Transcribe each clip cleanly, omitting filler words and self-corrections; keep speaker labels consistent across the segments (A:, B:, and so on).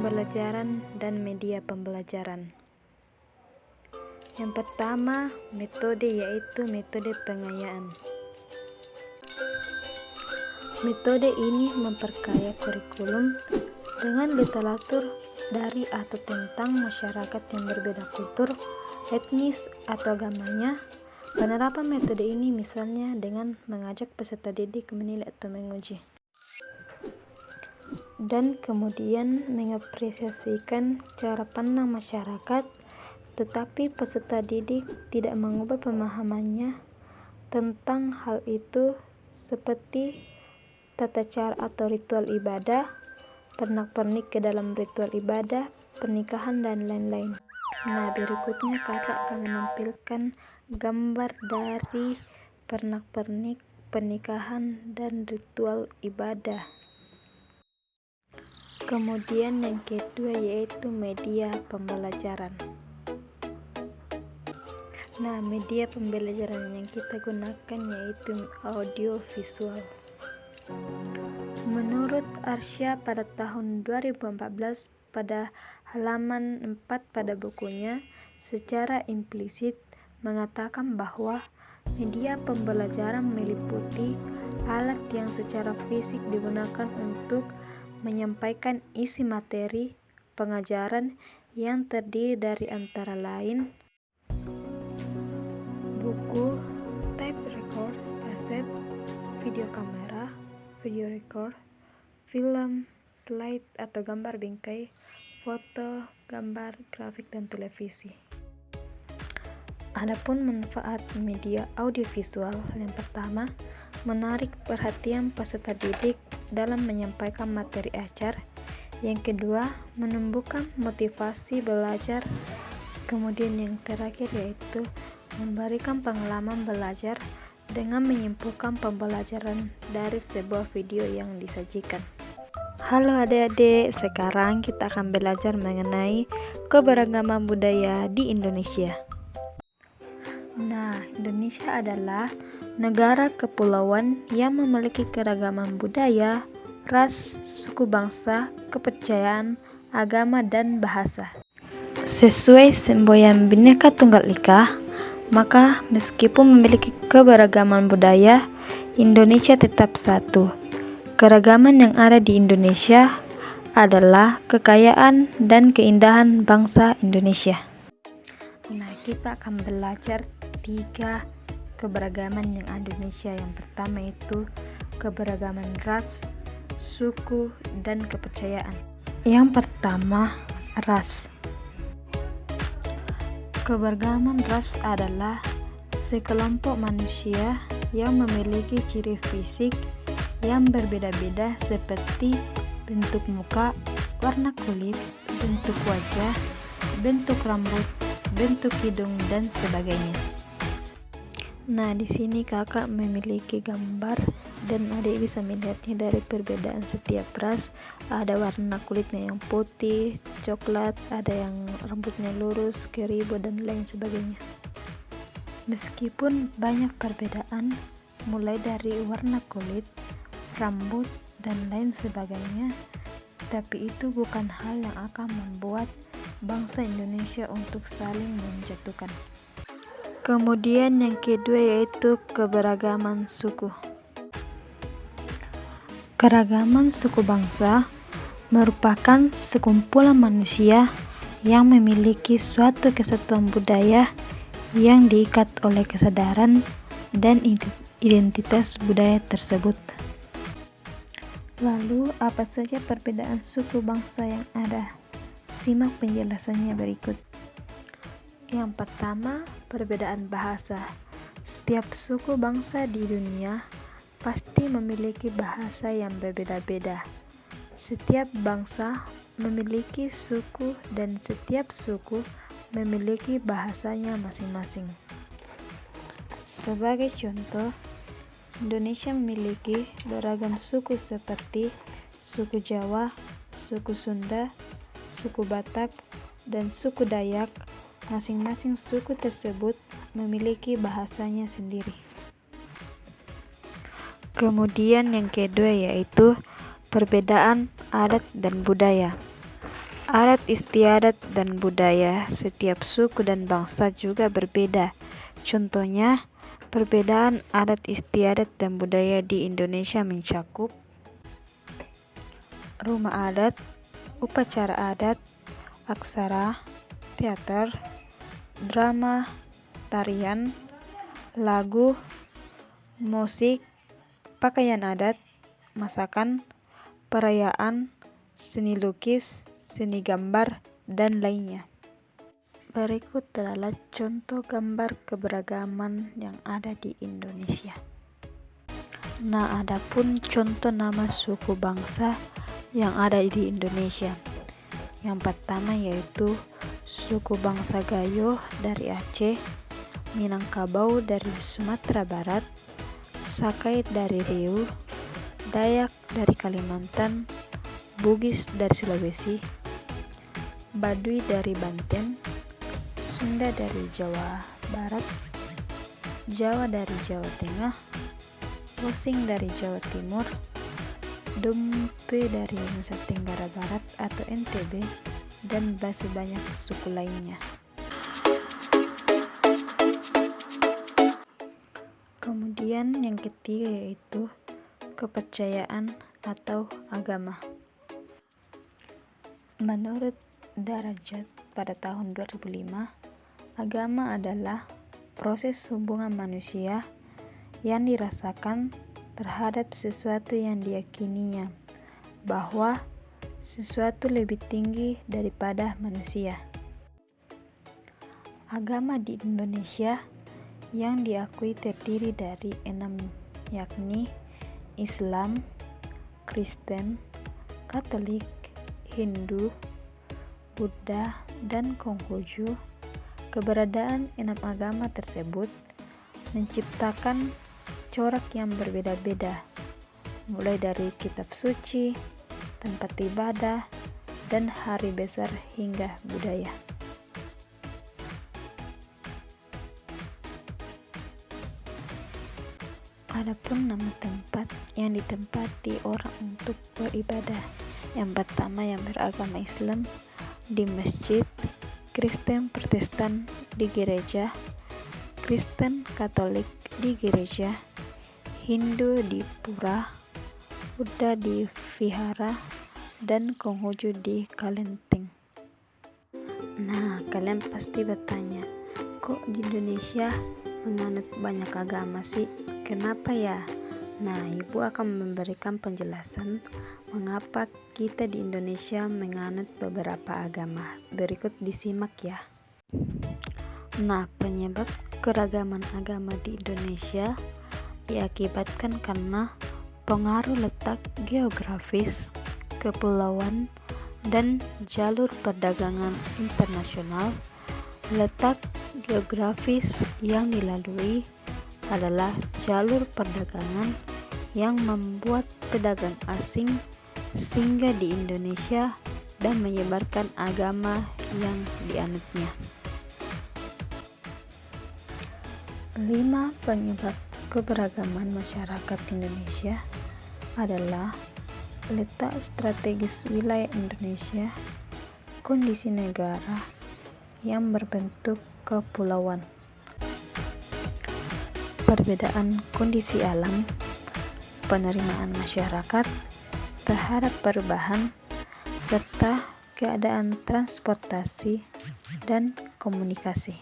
A: pembelajaran dan media pembelajaran. Yang pertama, metode yaitu metode pengayaan. Metode ini memperkaya kurikulum dengan literatur dari atau tentang masyarakat yang berbeda kultur, etnis, atau agamanya. Penerapan metode ini misalnya dengan mengajak peserta didik menilai atau menguji, dan kemudian mengapresiasikan cara pandang masyarakat, tetapi peserta didik tidak mengubah pemahamannya tentang hal itu, seperti tata cara atau ritual ibadah, pernak-pernik ke dalam ritual ibadah, pernikahan, dan lain-lain. Nah, berikutnya kakak akan menampilkan gambar dari pernak-pernik, pernikahan, dan ritual ibadah. Kemudian yang kedua yaitu media pembelajaran. Nah, media pembelajaran yang kita gunakan yaitu audio visual. Menurut Arsya pada tahun 2014 pada halaman 4 pada bukunya, secara implisit mengatakan bahwa media pembelajaran meliputi alat yang secara fisik digunakan untuk menyampaikan isi materi pengajaran yang terdiri dari antara lain buku, tape record, kaset, video kamera, video record, film, slide atau gambar bingkai, foto, gambar, grafik, dan televisi. Adapun manfaat media audiovisual, yang pertama, menarik perhatian peserta didik dalam menyampaikan materi ajar. Yang kedua, menumbuhkan motivasi belajar. Kemudian yang terakhir yaitu memberikan pengalaman belajar dengan menyimpulkan pembelajaran dari sebuah video yang disajikan. Halo adik-adik, sekarang kita akan belajar mengenai keberagaman budaya di Indonesia. Nah, Indonesia adalah negara kepulauan yang memiliki keragaman budaya, ras, suku bangsa, kepercayaan, agama, dan bahasa. Sesuai semboyan Bhinneka Tunggal Ika, maka meskipun memiliki keberagaman budaya, Indonesia tetap satu. Keragaman yang ada di Indonesia adalah kekayaan dan keindahan bangsa Indonesia. Nah, kita akan belajar 3 keberagaman yang ada di Indonesia. Yang pertama itu keberagaman ras, suku, dan kepercayaan. Yang pertama, ras. Keberagaman ras adalah sekelompok manusia yang memiliki ciri fisik yang berbeda-beda seperti bentuk muka, warna kulit, bentuk wajah, bentuk rambut, bentuk hidung, dan sebagainya. Nah, di sini kakak memiliki gambar dan adik bisa melihatnya dari perbedaan setiap ras. Ada warna kulitnya yang putih, coklat, ada yang rambutnya lurus, keribu, dan lain sebagainya. Meskipun banyak perbedaan, mulai dari warna kulit, rambut, dan lain sebagainya, tapi itu bukan hal yang akan membuat bangsa Indonesia untuk saling menjatuhkan. Kemudian yang kedua yaitu keberagaman suku. Keragaman suku bangsa merupakan sekumpulan manusia yang memiliki suatu kesatuan budaya yang diikat oleh kesadaran dan identitas budaya tersebut. Lalu, apa saja perbedaan suku bangsa yang ada? Simak penjelasannya berikut. Yang pertama, perbedaan bahasa. Setiap suku bangsa di dunia pasti memiliki bahasa yang berbeda-beda. Setiap bangsa memiliki suku dan setiap suku memiliki bahasanya masing-masing. Sebagai contoh, Indonesia memiliki beragam suku seperti suku Jawa, suku Sunda, suku Batak, dan suku Dayak. Masing-masing suku tersebut memiliki bahasanya sendiri. Kemudian yang kedua yaitu perbedaan adat dan budaya. Adat istiadat dan budaya setiap suku dan bangsa juga berbeda. Contohnya, perbedaan adat istiadat dan budaya di Indonesia mencakup rumah adat, upacara adat, aksara, teater, drama, tarian, lagu, musik, pakaian adat, masakan, perayaan, seni lukis, seni gambar, dan lainnya. Berikut adalah contoh gambar keberagaman yang ada di Indonesia. Nah, adapun contoh nama suku bangsa yang ada di Indonesia. Yang pertama yaitu suku bangsa Gayo dari Aceh, Minangkabau dari Sumatera Barat, Sakait dari Riau, Dayak dari Kalimantan, Bugis dari Sulawesi, Baduy dari Banten, Sunda dari Jawa Barat, Jawa dari Jawa Tengah, Osing dari Jawa Timur, Dompe dari Nusa Tenggara Barat atau NTB, dan masih banyak suku lainnya. Kemudian yang ketiga yaitu kepercayaan atau agama. Menurut Darajat pada tahun 2005, agama adalah proses hubungan manusia yang dirasakan terhadap sesuatu yang diyakininya, bahwa sesuatu lebih tinggi daripada manusia. Agama di Indonesia yang diakui terdiri dari 6, yakni Islam, Kristen, Katolik, Hindu, Buddha, dan Konghucu. Keberadaan 6 agama tersebut menciptakan corak yang berbeda-beda, mulai dari kitab suci, tempat ibadah, dan hari besar hingga budaya. Adapun nama tempat yang ditempati orang untuk beribadah. Yang pertama yang beragama Islam di masjid, Kristen Protestan di gereja, Kristen Katolik di gereja, Hindu di pura, Buddha di vihara, dan Konghucu di kelenteng. Nah, kalian pasti bertanya, kok di Indonesia menganut banyak agama sih? Kenapa ya? Nah, Ibu akan memberikan penjelasan mengapa kita di Indonesia menganut beberapa agama. Berikut disimak ya. Nah, penyebab keragaman agama di Indonesia diakibatkan karena pengaruh letak geografis, kepulauan, dan jalur perdagangan internasional. Letak geografis yang dilalui adalah jalur perdagangan yang membuat pedagang asing singgah di Indonesia dan menyebarkan agama yang dianutnya. 5 penyebab keberagaman masyarakat Indonesia adalah letak strategis wilayah Indonesia, kondisi negara yang berbentuk kepulauan, perbedaan kondisi alam, penerimaan masyarakat terhadap perubahan, serta keadaan transportasi dan komunikasi.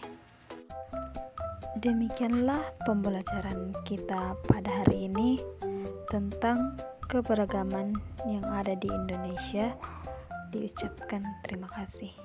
A: Demikianlah pembelajaran kita pada hari ini tentang keberagaman yang ada di Indonesia. Diucapkan terima kasih.